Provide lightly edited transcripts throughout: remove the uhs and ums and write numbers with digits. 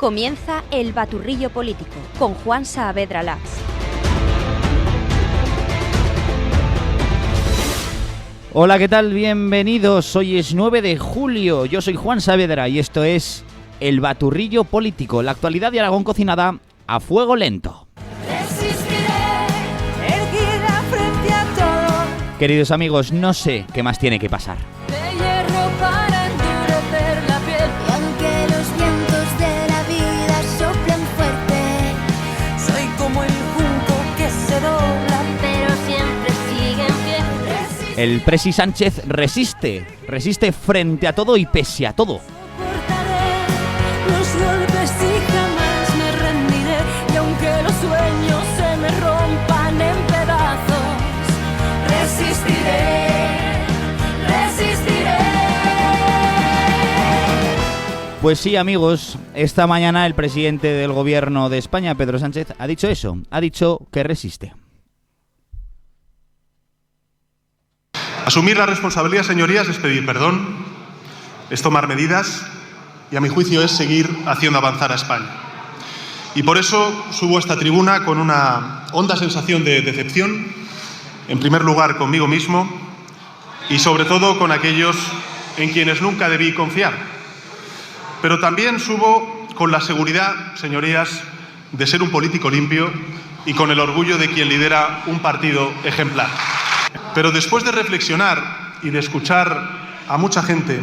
Comienza El Baturrillo Político con Juan Saavedra Lax. Hola, ¿qué tal? Bienvenidos. Hoy es 9 de julio. Yo soy Juan Saavedra y esto es El Baturrillo Político, la actualidad de Aragón cocinada a fuego lento. Queridos amigos, no sé qué más tiene que pasar. El Presi Sánchez resiste frente a todo y pese a todo. Los golpes y jamás me rendiré, y aunque los sueños se me rompan en pedazos, resistiré. Pues sí, amigos, esta mañana el presidente del gobierno de España, Pedro Sánchez, ha dicho eso, ha dicho que resiste. Asumir la responsabilidad, señorías, es pedir perdón, es tomar medidas y, a mi juicio, es seguir haciendo avanzar a España. Y por eso subo a esta tribuna con una honda sensación de decepción, en primer lugar conmigo mismo y sobre todo con aquellos en quienes nunca debí confiar. Pero también subo con la seguridad, señorías, de ser un político limpio y con el orgullo de quien lidera un partido ejemplar. Pero después de reflexionar y de escuchar a mucha gente,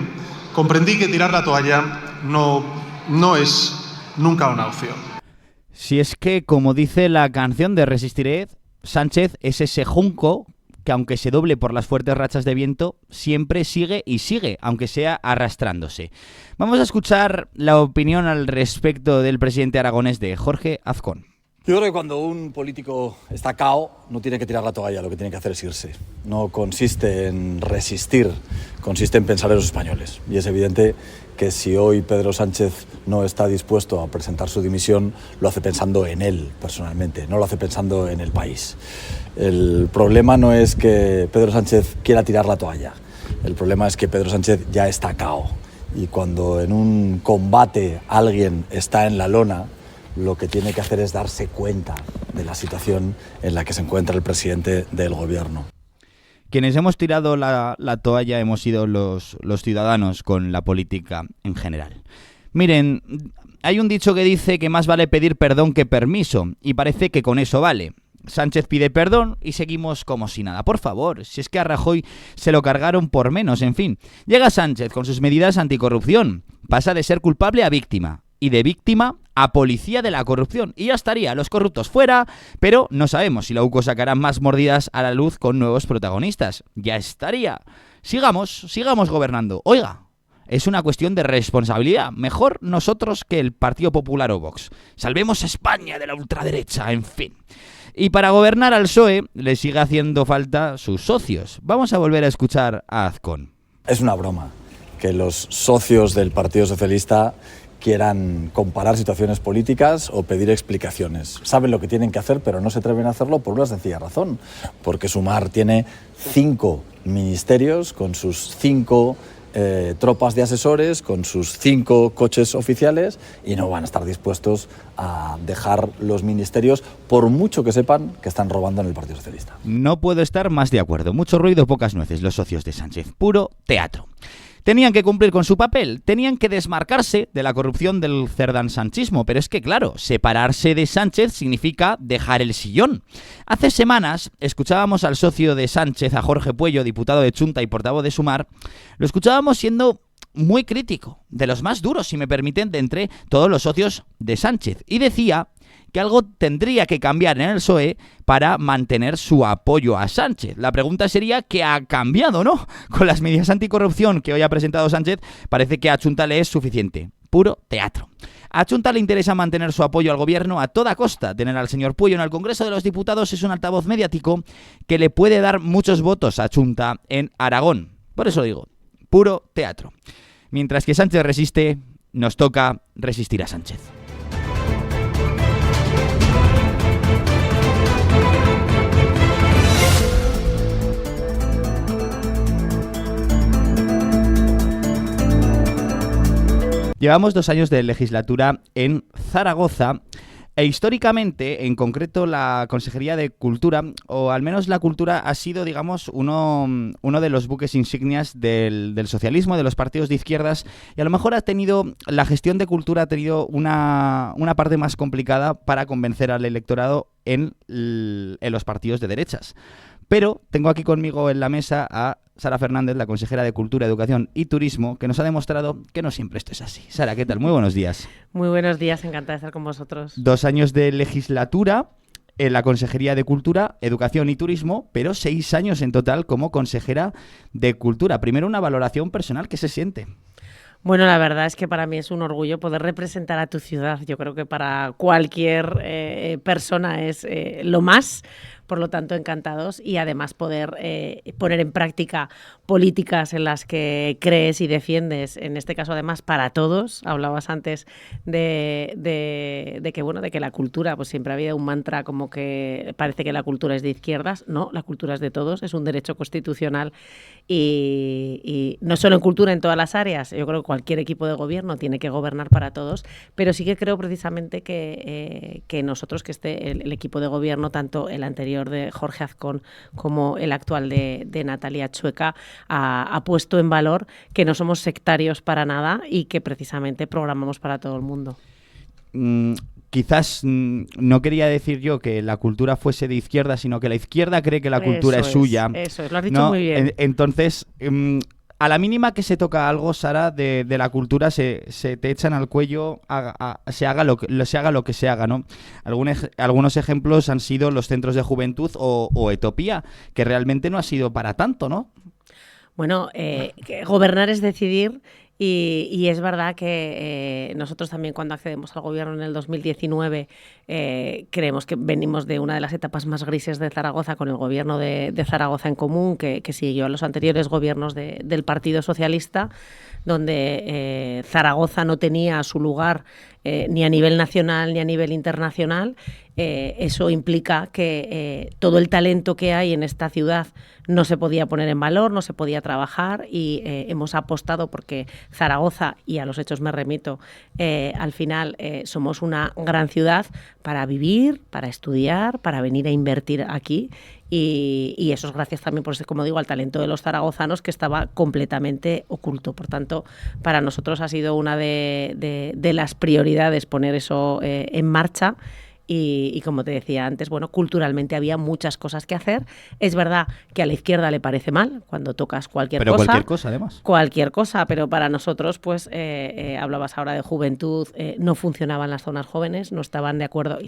comprendí que tirar la toalla no es nunca una opción. Si es que, como dice la canción de Resistiré, Sánchez es ese junco que, aunque se doble por las fuertes rachas de viento, siempre sigue y sigue, aunque sea arrastrándose. Vamos a escuchar la opinión al respecto del presidente aragonés, de Jorge Azcón. Yo creo que cuando un político está cao, no tiene que tirar la toalla, lo que tiene que hacer es irse. No consiste en resistir, consiste en pensar en los españoles. Y es evidente que si hoy Pedro Sánchez no está dispuesto a presentar su dimisión, lo hace pensando en él personalmente, no lo hace pensando en el país. El problema no es que Pedro Sánchez quiera tirar la toalla, el problema es que Pedro Sánchez ya está cao. Y cuando en un combate alguien está en la lona, lo que tiene que hacer es darse cuenta de la situación en la que se encuentra el presidente del gobierno. Quienes hemos tirado la toalla hemos sido los ciudadanos con la política en general. Miren, hay un dicho que dice que más vale pedir perdón que permiso, y parece que con eso vale. Sánchez pide perdón y seguimos como si nada. Por favor, si es que a Rajoy se lo cargaron por menos, en fin. Llega Sánchez con sus medidas anticorrupción, pasa de ser culpable a víctima, y de víctima a policía de la corrupción. Y ya estaría, los corruptos fuera, pero no sabemos si la UCO sacará más mordidas a la luz con nuevos protagonistas. Ya estaría. Sigamos gobernando. Oiga, es una cuestión de responsabilidad. Mejor nosotros que el Partido Popular o Vox. Salvemos a España de la ultraderecha, en fin. Y para gobernar al PSOE le sigue haciendo falta sus socios. Vamos a volver a escuchar a Azcón. Es una broma que los socios del Partido Socialista quieran comparar situaciones políticas o pedir explicaciones. Saben lo que tienen que hacer, pero no se atreven a hacerlo por una sencilla razón. Porque Sumar tiene 5 ministerios con sus 5 tropas de asesores, con sus 5 coches oficiales, y no van a estar dispuestos a dejar los ministerios por mucho que sepan que están robando en el Partido Socialista. No puedo estar más de acuerdo. Mucho ruido, pocas nueces, los socios de Sánchez. Puro teatro. Tenían que cumplir con su papel, tenían que desmarcarse de la corrupción del cerdansanchismo, pero es que, claro, separarse de Sánchez significa dejar el sillón. Hace semanas escuchábamos al socio de Sánchez, a Jorge Puello, diputado de Chunta y portavoz de Sumar, lo escuchábamos siendo muy crítico, de los más duros, si me permiten, de entre todos los socios de Sánchez, y decía que algo tendría que cambiar en el PSOE para mantener su apoyo a Sánchez. La pregunta sería ¿qué ha cambiado, no? Con las medidas anticorrupción que hoy ha presentado Sánchez, parece que a Chunta le es suficiente. Puro teatro. A Chunta le interesa mantener su apoyo al gobierno a toda costa. Tener al señor Puello en el Congreso de los Diputados es un altavoz mediático que le puede dar muchos votos a Chunta en Aragón. Por eso digo, puro teatro. Mientras que Sánchez resiste, nos toca resistir a Sánchez. Llevamos 2 años de legislatura en Zaragoza. E históricamente, en concreto, la Consejería de Cultura, o al menos la cultura, ha sido, digamos, uno de los buques insignias del socialismo, de los partidos de izquierdas, y a lo mejor la gestión de cultura ha tenido una parte más complicada para convencer al electorado en los partidos de derechas. Pero tengo aquí conmigo en la mesa a Sara Fernández, la consejera de Cultura, Educación y Turismo, que nos ha demostrado que no siempre esto es así. Sara, ¿qué tal? Muy buenos días. Muy buenos días, encantada de estar con vosotros. 2 años de legislatura en la Consejería de Cultura, Educación y Turismo, pero 6 años en total como consejera de Cultura. Primero, una valoración personal, ¿qué se siente? Bueno, la verdad es que para mí es un orgullo poder representar a tu ciudad. Yo creo que para cualquier persona es lo más. Por lo tanto, encantados, y además poder poner en práctica políticas en las que crees y defiendes, en este caso además para todos. Hablabas antes de que la cultura, pues siempre ha habido un mantra como que parece que la cultura es de izquierdas. No, la cultura es de todos, es un derecho constitucional y no solo en cultura, en todas las áreas. Yo creo que cualquier equipo de gobierno tiene que gobernar para todos, pero sí que creo precisamente que nosotros, que el equipo de gobierno, tanto el anterior de Jorge Azcón como el actual de Natalia Chueca, ha puesto en valor que no somos sectarios para nada y que precisamente programamos para todo el mundo. Quizás no quería decir yo que la cultura fuese de izquierda, sino que la izquierda cree que la cultura es suya. Eso es, lo has dicho muy bien. Entonces, a la mínima que se toca algo, Sara, de la cultura, se te echan al cuello, se haga lo que se haga, ¿no? Algunos ejemplos han sido los centros de juventud o Etopía, que realmente no ha sido para tanto, ¿no? Bueno, gobernar es decidir. Y es verdad que nosotros también, cuando accedemos al gobierno en el 2019, creemos que venimos de una de las etapas más grises de Zaragoza, con el gobierno de Zaragoza en Común, que siguió a los anteriores gobiernos del Partido Socialista, donde Zaragoza no tenía su lugar ni a nivel nacional ni a nivel internacional. Eso implica que todo el talento que hay en esta ciudad no se podía poner en valor, no se podía trabajar, y hemos apostado porque Zaragoza, y a los hechos me remito, al final somos una gran ciudad para vivir, para estudiar, para venir a invertir aquí. Y eso es gracias también, por eso, como digo, al talento de los zaragozanos, que estaba completamente oculto. Por tanto, para nosotros ha sido una de las prioridades poner eso en marcha. Y como te decía antes, bueno, culturalmente había muchas cosas que hacer. Es verdad que a la izquierda le parece mal cuando tocas cualquier cosa. Pero cualquier cosa, además. Cualquier cosa, pero para nosotros, pues, hablabas ahora de juventud, no funcionaban las zonas jóvenes, no estaban de acuerdo,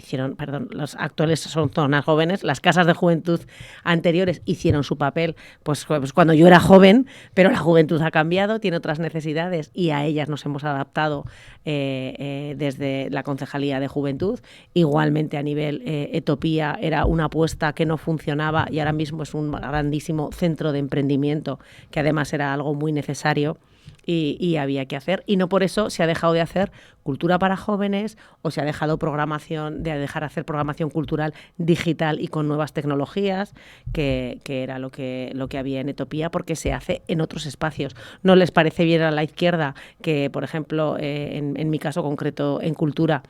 los actuales son zonas jóvenes, las casas de juventud anteriores hicieron su papel, pues cuando yo era joven, pero la juventud ha cambiado, tiene otras necesidades, y a ellas nos hemos adaptado desde la Concejalía de Juventud. Igualmente, a nivel Etopía era una apuesta que no funcionaba, y ahora mismo es un grandísimo centro de emprendimiento, que además era algo muy necesario y había que hacer. Y no por eso se ha dejado de hacer cultura para jóvenes, o se ha dejado dejar hacer programación cultural digital y con nuevas tecnologías, que era lo que había en Etopía, porque se hace en otros espacios. No les parece bien a la izquierda que, por ejemplo, en mi caso concreto en cultura,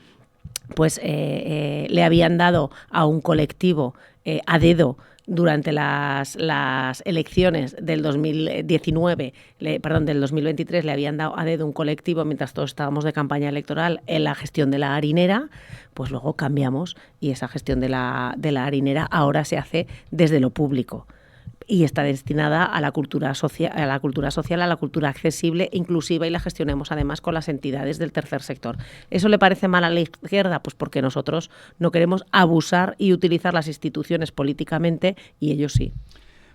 pues le habían dado a un colectivo a dedo durante las elecciones del 2019, del 2023, le habían dado a dedo un colectivo mientras todos estábamos de campaña electoral en la gestión de la harinera. Pues luego cambiamos, y esa gestión de la harinera ahora se hace desde lo público. Y está destinada a la cultura social, a la cultura accesible, inclusiva, y la gestionemos además con las entidades del tercer sector. ¿Eso le parece mal a la izquierda? Pues porque nosotros no queremos abusar y utilizar las instituciones políticamente, y ellos sí.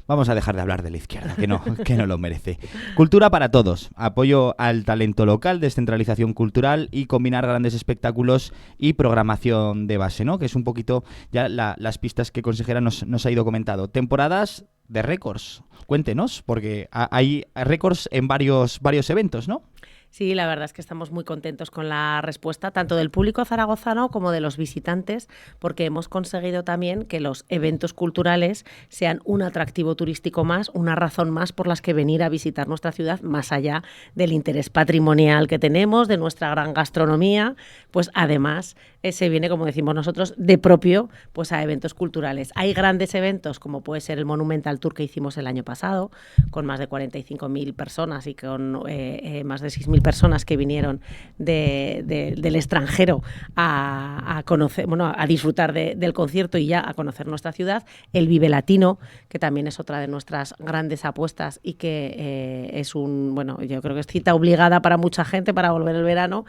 Vamos a dejar de hablar de la izquierda, que no lo merece. Cultura para todos, apoyo al talento local, descentralización cultural y combinar grandes espectáculos y programación de base, ¿no? Que es un poquito ya las pistas que consejera nos ha ido comentando. Temporadas de récords, cuéntenos, porque hay récords en varios eventos, ¿no? Sí, la verdad es que estamos muy contentos con la respuesta, tanto del público zaragozano como de los visitantes, porque hemos conseguido también que los eventos culturales sean un atractivo turístico más, una razón más por las que venir a visitar nuestra ciudad, más allá del interés patrimonial que tenemos, de nuestra gran gastronomía, pues además se viene, como decimos nosotros, de propio pues a eventos culturales. Hay grandes eventos, como puede ser el Monumental Tour que hicimos el año pasado, con más de 45.000 personas y con más de 6.000 personas que vinieron del extranjero a conocer, bueno, a disfrutar del concierto y ya a conocer nuestra ciudad. El Vive Latino, que también es otra de nuestras grandes apuestas y que es bueno, yo creo que es cita obligada para mucha gente para volver el verano.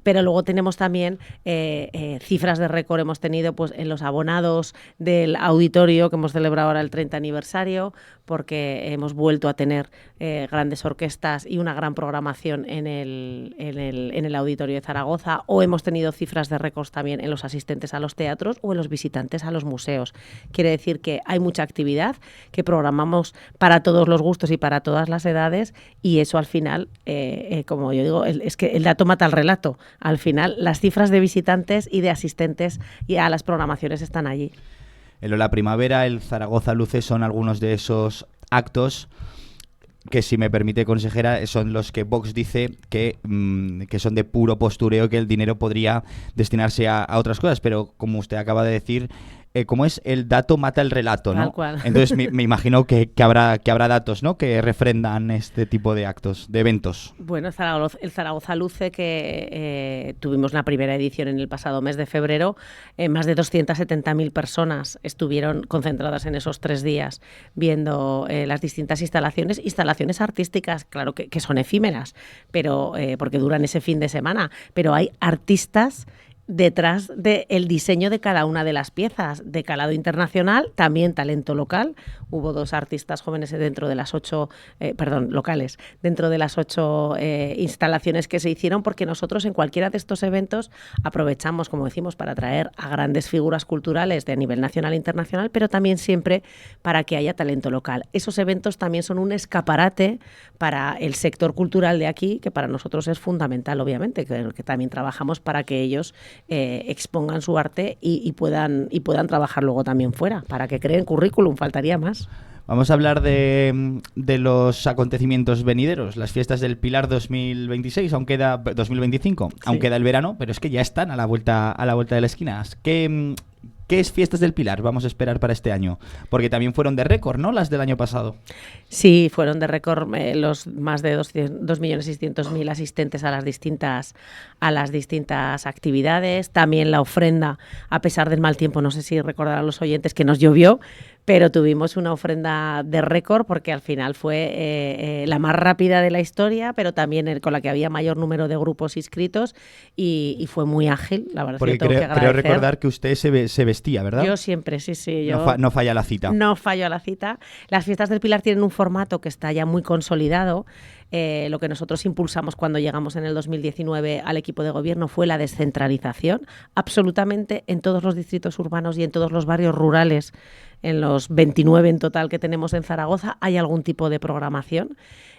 Pero luego tenemos también cifras de récord, hemos tenido pues en los abonados del auditorio, que hemos celebrado ahora el 30 aniversario, porque hemos vuelto a tener grandes orquestas y una gran programación en el auditorio de Zaragoza, o hemos tenido cifras de récords también en los asistentes a los teatros o en los visitantes a los museos. Quiere decir que hay mucha actividad, que programamos para todos los gustos y para todas las edades, y eso al final, como yo digo, es que el dato mata al relato. Al final, las cifras de visitantes y de asistentes y a las programaciones están allí. El Ola Primavera, el Zaragoza Luce son algunos de esos actos que, si me permite, consejera, son los que Vox dice que son de puro postureo, que el dinero podría destinarse a otras cosas, pero como usted acaba de decir, como es el dato mata el relato, ¿no? Tal cual. Entonces me imagino que habrá datos, ¿no?, que refrendan este tipo de actos, de eventos. Bueno, el Zaragoza Luce, que tuvimos la primera edición en el pasado mes de febrero, más de 270.000 personas estuvieron concentradas en esos 3 días viendo las distintas instalaciones artísticas, claro que son efímeras, pero porque duran ese fin de semana, pero hay artistas detrás del diseño de cada una de las piezas, de calado internacional, también talento local. Hubo 2 artistas jóvenes dentro de las 8, locales, dentro de las 8 instalaciones que se hicieron, porque nosotros en cualquiera de estos eventos aprovechamos, como decimos, para traer a grandes figuras culturales de nivel nacional e internacional, pero también siempre para que haya talento local. Esos eventos también son un escaparate para el sector cultural de aquí, que para nosotros es fundamental, obviamente, que también trabajamos para que ellos expongan su arte y puedan trabajar luego también fuera, para que creen currículum, faltaría más. Vamos a hablar de los acontecimientos venideros, las fiestas del Pilar 2026, 2025, sí. Aún queda el verano, pero es que ya están a la vuelta de la esquina. ¿Qué es Fiestas del Pilar vamos a esperar para este año? Porque también fueron de récord, ¿no?, las del año pasado. Sí, fueron de récord los más de 2.600.000 asistentes a las distintas actividades. También la ofrenda, a pesar del mal tiempo, no sé si recordarán los oyentes que nos llovió, pero tuvimos una ofrenda de récord porque al final fue la más rápida de la historia, pero también con la que había mayor número de grupos inscritos y fue muy ágil, la verdad. Porque creo recordar que usted se vestía, ¿verdad? Yo siempre, sí. No falla la cita. No fallo a la cita. Las fiestas del Pilar tienen un formato que está ya muy consolidado. Lo que nosotros impulsamos cuando llegamos en el 2019 al equipo de gobierno fue la descentralización, absolutamente en todos los distritos urbanos y en todos los barrios rurales. En los 29 en total que tenemos en Zaragoza hay algún tipo de programación.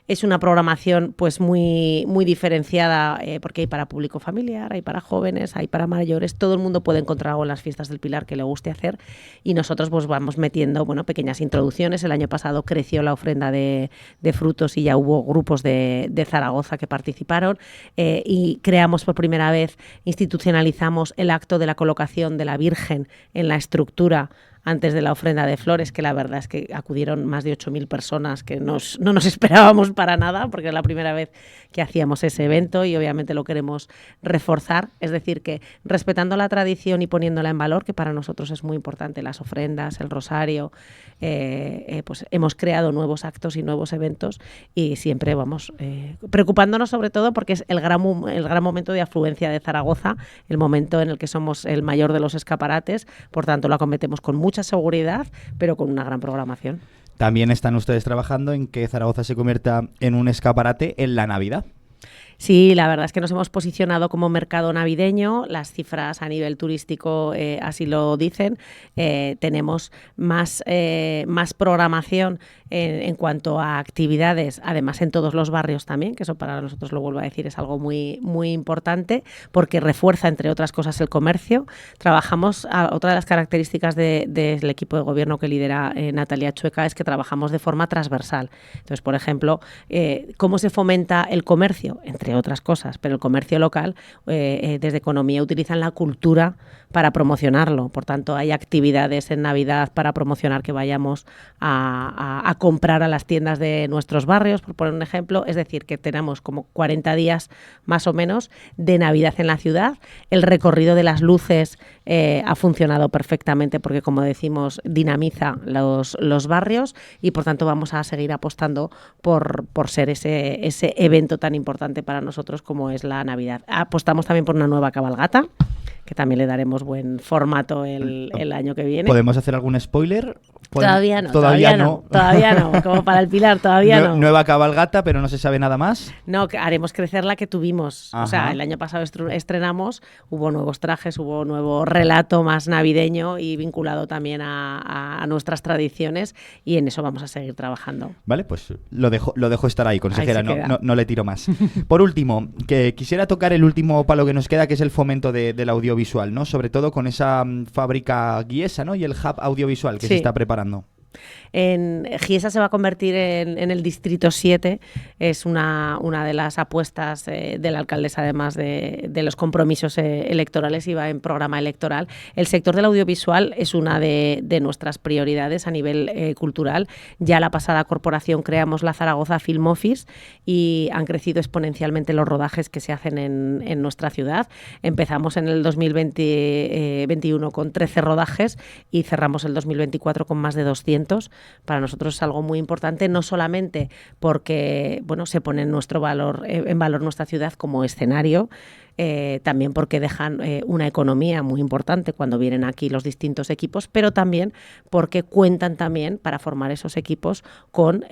Es una programación pues muy diferenciada, porque hay para público familiar, hay para jóvenes, hay para mayores. Todo el mundo puede encontrar algo en las fiestas del Pilar que le guste hacer, y nosotros pues vamos metiendo pequeñas introducciones. El año pasado creció la ofrenda de frutos y ya hubo grupos de Zaragoza que participaron, y creamos por primera vez, institucionalizamos el acto de la colocación de la Virgen en la estructura antes de la ofrenda de flores, que la verdad es que acudieron más de 8.000 personas, que no nos esperábamos para nada, porque es la primera vez que hacíamos ese evento y obviamente lo queremos reforzar. Es decir, que respetando la tradición y poniéndola en valor, que para nosotros es muy importante, las ofrendas, el rosario, pues hemos creado nuevos actos y nuevos eventos, y siempre vamos preocupándonos sobre todo porque es el gran momento de afluencia de Zaragoza, el momento en el que somos el mayor de los escaparates. Por tanto, lo acometemos con mucha seguridad, pero con una gran programación. También están ustedes trabajando en que Zaragoza se convierta en un escaparate en la Navidad. Sí, la verdad es que nos hemos posicionado como mercado navideño, las cifras a nivel turístico así lo dicen. Tenemos más programación en cuanto a actividades, además en todos los barrios también, que eso para nosotros, lo vuelvo a decir, es algo muy, muy importante porque refuerza, entre otras cosas, el comercio. Trabajamos, otra de las características del equipo de gobierno que lidera Natalia Chueca es que trabajamos de forma transversal. Entonces, por ejemplo, ¿cómo se fomenta el comercio? Entre otras cosas, pero el comercio local, desde Economía utilizan la cultura para promocionarlo. Por tanto, hay actividades en Navidad para promocionar que vayamos a comprar a las tiendas de nuestros barrios, por poner un ejemplo. Es decir, que tenemos como 40 días más o menos de Navidad en la ciudad. El recorrido de las luces ha funcionado perfectamente porque, como decimos, dinamiza los barrios y, por tanto, vamos a seguir apostando por ser ese evento tan importante para nosotros como es la Navidad. Apostamos también por una nueva cabalgata, que también le daremos buen formato el año que viene. ¿Podemos hacer algún spoiler? Todavía no. Como para el Pilar, todavía no. Nueva cabalgata, pero no se sabe nada más. No, haremos crecer la que tuvimos. Ajá. O sea, el año pasado estrenamos, hubo nuevos trajes, hubo nuevo relato más navideño y vinculado también a nuestras tradiciones, y en eso vamos a seguir trabajando. Vale, pues lo dejo estar ahí, consejera, ahí no le tiro más. Por último, que quisiera tocar el último palo que nos queda, que es el fomento del audiovisual, ¿no? Sobre todo con esa fábrica Giesa, ¿no? Y el hub audiovisual que se está preparando. En Giesa se va a convertir en el Distrito 7, es una de las apuestas de la alcaldesa, además de los compromisos electorales, y va en programa electoral. El sector del audiovisual es una de nuestras prioridades a nivel cultural. Ya la pasada corporación creamos la Zaragoza Film Office y han crecido exponencialmente los rodajes que se hacen en nuestra ciudad. Empezamos en el 2021 con 13 rodajes y cerramos el 2024 con más de 200. Para nosotros es algo muy importante, no solamente porque se pone en valor nuestra ciudad como escenario, también porque dejan una economía muy importante cuando vienen aquí los distintos equipos, pero también porque cuentan también para formar esos equipos con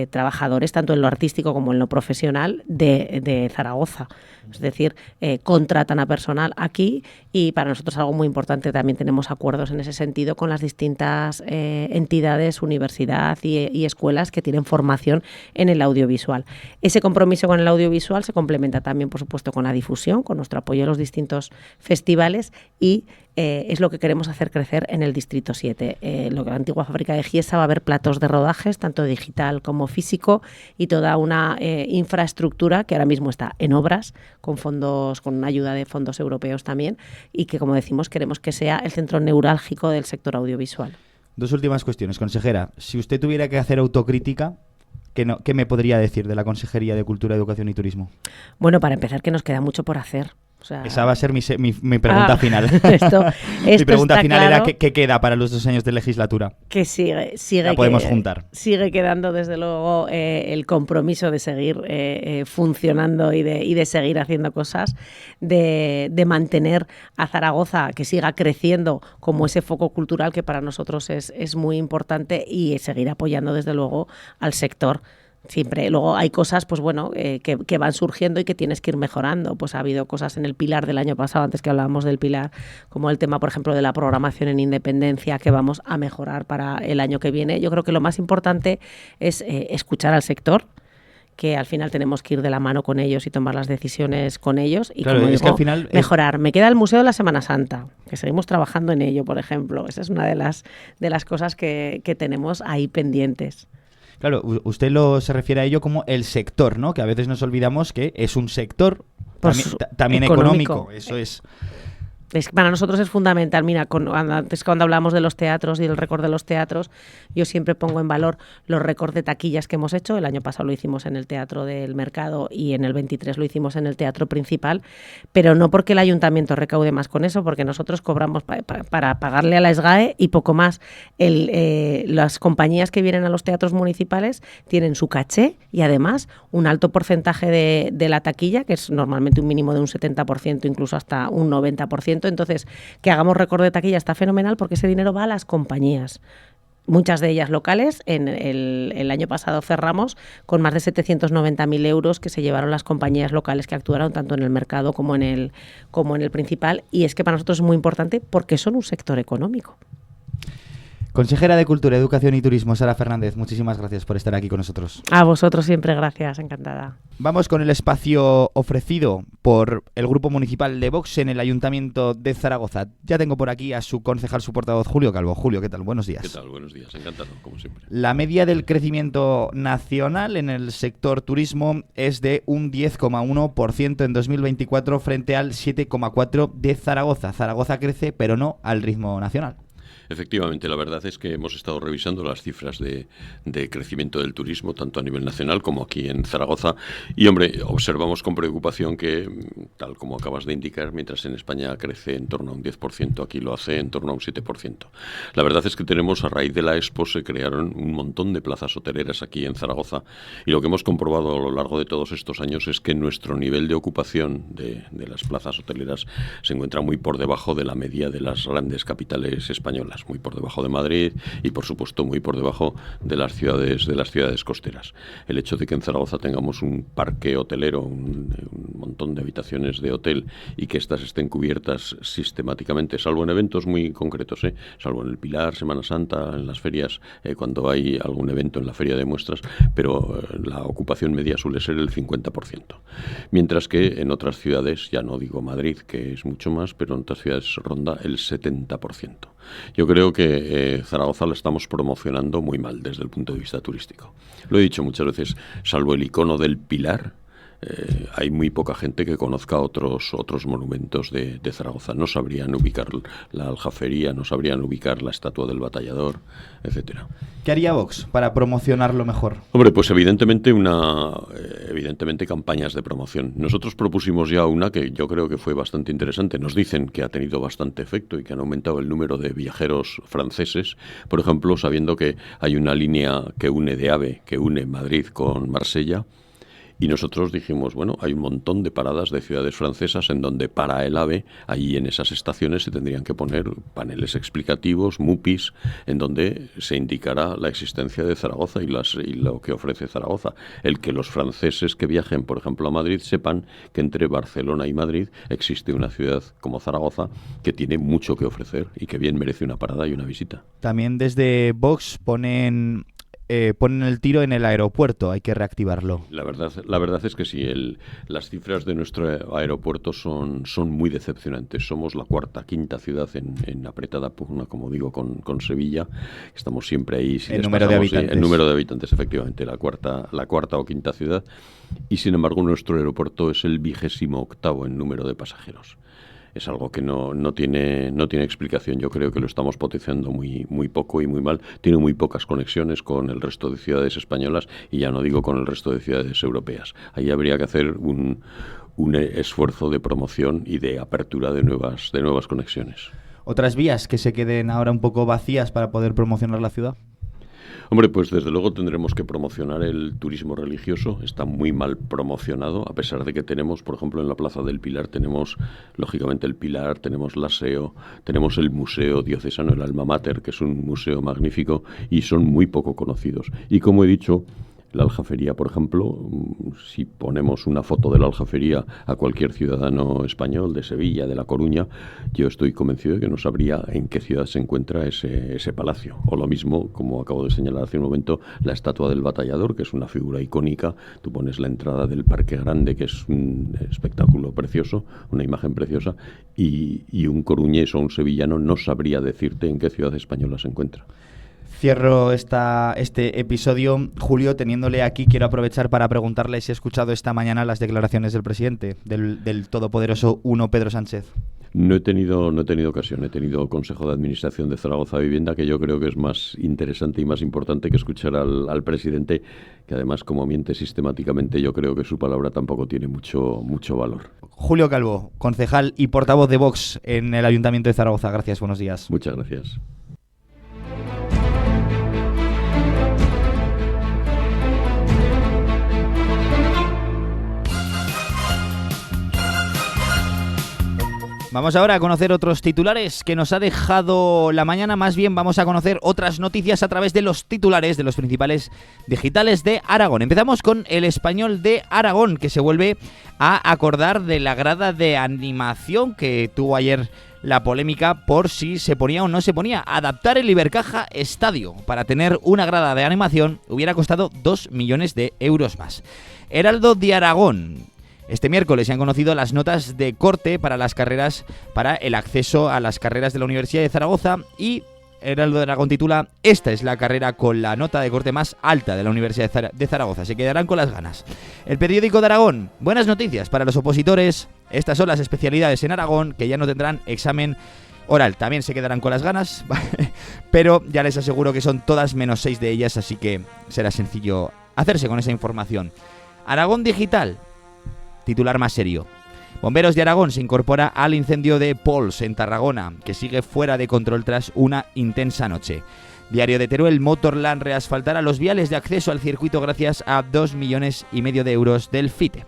trabajadores, tanto en lo artístico como en lo profesional de Zaragoza. Es decir, contratan a personal aquí, y para nosotros es algo muy importante. También tenemos acuerdos en ese sentido con las distintas entidades, universidad y escuelas que tienen formación en el audiovisual. Ese compromiso con el audiovisual se complementa también, por supuesto, con la difusión, con nuestro apoyo a los distintos festivales, y es lo que queremos hacer crecer en el Distrito 7. La antigua fábrica de Giesa va a haber platos de rodajes, tanto digital como físico, y toda una infraestructura que ahora mismo está en obras, con una ayuda de fondos europeos también, y que, como decimos, queremos que sea el centro neurálgico del sector audiovisual. Dos últimas cuestiones, consejera. Si usted tuviera que hacer autocrítica, ¿qué me podría decir de la Consejería de Cultura, Educación y Turismo? Bueno, para empezar, que nos queda mucho por hacer. O sea, esa va a ser mi pregunta final. Mi pregunta final claro, era ¿qué queda para los 2 años de legislatura? Que sigue la podemos juntar. Sigue quedando, desde luego, el compromiso de seguir funcionando y de seguir haciendo cosas, de mantener a Zaragoza, que siga creciendo como ese foco cultural que para nosotros es muy importante, y seguir apoyando, desde luego, al sector. Siempre. Luego hay cosas que van surgiendo y que tienes que ir mejorando. Pues ha habido cosas en el Pilar del año pasado, antes que hablábamos del Pilar, como el tema, por ejemplo, de la programación en Independencia, que vamos a mejorar para el año que viene. Yo creo que lo más importante es escuchar al sector, que al final tenemos que ir de la mano con ellos y tomar las decisiones con ellos, y, claro, como digo, que al final mejorar. Me queda el Museo de la Semana Santa, que seguimos trabajando en ello, por ejemplo. Esa es una de las cosas que tenemos ahí pendientes. Claro, usted se refiere a ello como el sector, ¿no? Que a veces nos olvidamos que es un sector también económico. Eso es. Para nosotros es fundamental. Mira, antes, cuando hablamos de los teatros y del récord de los teatros, yo siempre pongo en valor los récords de taquillas que hemos hecho. El año pasado lo hicimos en el Teatro del Mercado y en el 23 lo hicimos en el Teatro Principal, pero no porque el ayuntamiento recaude más con eso, porque nosotros cobramos para pagarle a la SGAE y poco más. Las compañías que vienen a los teatros municipales tienen su caché y, además, un alto porcentaje de la taquilla, que es normalmente un mínimo de un 70%, incluso hasta un 90%. Entonces, que hagamos récord de taquilla está fenomenal, porque ese dinero va a las compañías. muchas de ellas locales. En el año pasado cerramos con más de 790.000 euros que se llevaron las compañías locales que actuaron tanto en el mercado como en el principal. Y es que para nosotros es muy importante porque son un sector económico. Consejera de Cultura, Educación y Turismo, Sara Fernández, muchísimas gracias por estar aquí con nosotros. A vosotros siempre, gracias, encantada. Vamos con el espacio ofrecido por el Grupo Municipal de Vox en el Ayuntamiento de Zaragoza. Ya tengo por aquí a su concejal, su portavoz, Julio Calvo. Julio, ¿qué tal? Buenos días. ¿Qué tal? Buenos días, encantado, como siempre. La media del crecimiento nacional en el sector turismo es de un 10,1% en 2024 frente al 7,4% de Zaragoza. Zaragoza crece, pero no al ritmo nacional. Efectivamente, la verdad es que hemos estado revisando las cifras de crecimiento del turismo, tanto a nivel nacional como aquí en Zaragoza. Y, hombre, observamos con preocupación que, tal como acabas de indicar, mientras en España crece en torno a un 10%, aquí lo hace en torno a un 7%. La verdad es que tenemos, a raíz de la Expo, se crearon un montón de plazas hoteleras aquí en Zaragoza. Y lo que hemos comprobado a lo largo de todos estos años es que nuestro nivel de ocupación de las plazas hoteleras se encuentra muy por debajo de la media de las grandes capitales españolas, muy por debajo de Madrid y, por supuesto, muy por debajo de las ciudades costeras. El hecho de que en Zaragoza tengamos un parque hotelero, un montón de habitaciones de hotel y que éstas estén cubiertas sistemáticamente, salvo en eventos muy concretos, salvo en el Pilar, Semana Santa, en las ferias, cuando hay algún evento en la feria de muestras, pero la ocupación media suele ser el 50%. Mientras que en otras ciudades, ya no digo Madrid, que es mucho más, pero en otras ciudades ronda el 70%. Yo creo que Zaragoza la estamos promocionando muy mal desde el punto de vista turístico. Lo he dicho muchas veces, salvo el icono del Pilar, hay muy poca gente que conozca otros monumentos de Zaragoza. No sabrían ubicar la Aljafería, no sabrían ubicar la Estatua del Batallador, etcétera. ¿Qué haría Vox para promocionarlo mejor? Hombre, pues evidentemente campañas de promoción. Nosotros propusimos ya una que yo creo que fue bastante interesante. Nos dicen que ha tenido bastante efecto y que han aumentado el número de viajeros franceses. Por ejemplo, sabiendo que hay una línea que une de AVE, que une Madrid con Marsella. Y nosotros dijimos, bueno, hay un montón de paradas de ciudades francesas en donde para el AVE, allí en esas estaciones se tendrían que poner paneles explicativos, MUPIs, en donde se indicará la existencia de Zaragoza y lo que ofrece Zaragoza. El que los franceses que viajen, por ejemplo, a Madrid, sepan que entre Barcelona y Madrid existe una ciudad como Zaragoza que tiene mucho que ofrecer y que bien merece una parada y una visita. También desde Vox ponen el tiro en el aeropuerto, hay que reactivarlo. La verdad es que sí, las cifras de nuestro aeropuerto son muy decepcionantes. Somos la quinta ciudad en apretada pugna, como digo, con Sevilla. Estamos siempre ahí. Si el número de habitantes. El número de habitantes, efectivamente, la cuarta o quinta ciudad. Y sin embargo, nuestro aeropuerto es el 28º en número de pasajeros. Es algo que no tiene explicación. Yo creo que lo estamos potenciando muy poco y muy mal. Tiene muy pocas conexiones con el resto de ciudades españolas y ya no digo con el resto de ciudades europeas. Ahí habría que hacer un esfuerzo de promoción y de apertura de nuevas conexiones. ¿Otras vías que se queden ahora un poco vacías para poder promocionar la ciudad? Hombre, pues desde luego tendremos que promocionar el turismo religioso. Está muy mal promocionado, a pesar de que tenemos, por ejemplo, en la Plaza del Pilar, tenemos, lógicamente, el Pilar, tenemos la SEO, tenemos el Museo Diocesano, el Alma Mater, que es un museo magnífico, y son muy poco conocidos. Y como he dicho, la Aljafería, por ejemplo, si ponemos una foto de la Aljafería a cualquier ciudadano español de Sevilla, de La Coruña, yo estoy convencido de que no sabría en qué ciudad se encuentra ese palacio. O lo mismo, como acabo de señalar hace un momento, la Estatua del Batallador, que es una figura icónica. Tú pones la entrada del Parque Grande, que es un espectáculo precioso, una imagen preciosa, y un coruñés o un sevillano no sabría decirte en qué ciudad española se encuentra. Cierro este episodio, Julio, teniéndole aquí, quiero aprovechar para preguntarle si ha escuchado esta mañana las declaraciones del presidente, del todopoderoso Pedro Sánchez. No he tenido ocasión, he tenido Consejo de Administración de Zaragoza Vivienda, que yo creo que es más interesante y más importante que escuchar al presidente, que además, como miente sistemáticamente, yo creo que su palabra tampoco tiene mucho valor. Julio Calvo, concejal y portavoz de Vox en el Ayuntamiento de Zaragoza. Gracias, buenos días. Muchas gracias. Vamos ahora a conocer otros titulares que nos ha dejado la mañana. Más bien vamos a conocer otras noticias a través de los titulares de los principales digitales de Aragón. Empezamos con El Español de Aragón, que se vuelve a acordar de la grada de animación que tuvo ayer la polémica por si se ponía o no se ponía. Adaptar el Ibercaja Estadio para tener una grada de animación hubiera costado 2 millones de euros más. Heraldo de Aragón. Este miércoles se han conocido las notas de corte para las carreras, para el acceso a las carreras de la Universidad de Zaragoza, y Heraldo de Aragón titula: esta es la carrera con la nota de corte más alta de la Universidad de Zaragoza. Se quedarán con las ganas. El Periódico de Aragón. Buenas noticias para los opositores. Estas son las especialidades en Aragón que ya no tendrán examen oral. También se quedarán con las ganas, pero ya les aseguro que son todas menos 6 de ellas, así que será sencillo hacerse con esa información. Aragón Digital. Titular más serio. Bomberos de Aragón se incorpora al incendio de Pols en Tarragona, que sigue fuera de control tras una intensa noche. Diario de Teruel. Motorland reasfaltará los viales de acceso al circuito gracias a 2,5 millones de euros del FITE.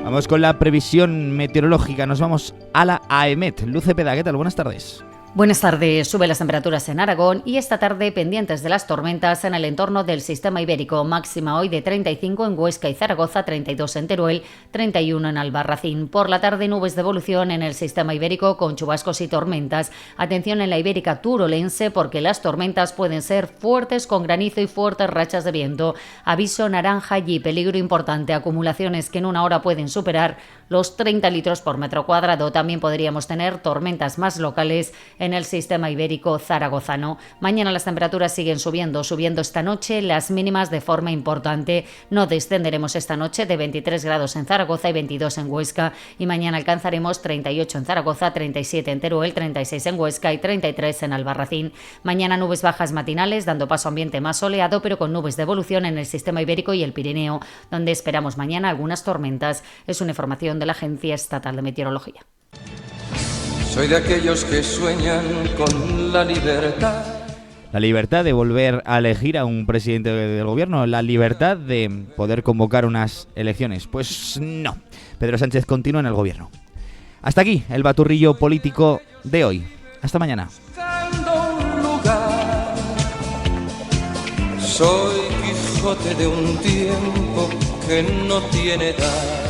Vamos con la previsión meteorológica, nos vamos a la AEMET. Luz Cepeda, ¿qué tal? Buenas tardes. Buenas tardes. Suben las temperaturas en Aragón y esta tarde pendientes de las tormentas en el entorno del sistema ibérico. Máxima hoy de 35 en Huesca y Zaragoza, 32 en Teruel, 31 en Albarracín. Por la tarde nubes de evolución en el sistema ibérico con chubascos y tormentas. Atención en la ibérica turolense porque las tormentas pueden ser fuertes con granizo y fuertes rachas de viento. Aviso naranja y peligro importante. Acumulaciones que en una hora pueden superar los 30 litros por metro cuadrado. También podríamos tener tormentas más locales en el sistema ibérico zaragozano. Mañana las temperaturas siguen subiendo esta noche, las mínimas de forma importante. No descenderemos esta noche de 23 grados en Zaragoza y 22 en Huesca, y mañana alcanzaremos 38 en Zaragoza, 37 en Teruel, 36 en Huesca y 33 en Albarracín. Mañana nubes bajas matinales, dando paso a ambiente más soleado, pero con nubes de evolución en el sistema ibérico y el Pirineo, donde esperamos mañana algunas tormentas. Es una información de la Agencia Estatal de Meteorología. Soy de aquellos que sueñan con la libertad. La libertad de volver a elegir a un presidente del gobierno, la libertad de poder convocar unas elecciones. Pues no, Pedro Sánchez continúa en el gobierno. Hasta aquí el baturrillo político de hoy. Hasta mañana. Soy Quijote de un tiempo que no tiene edad.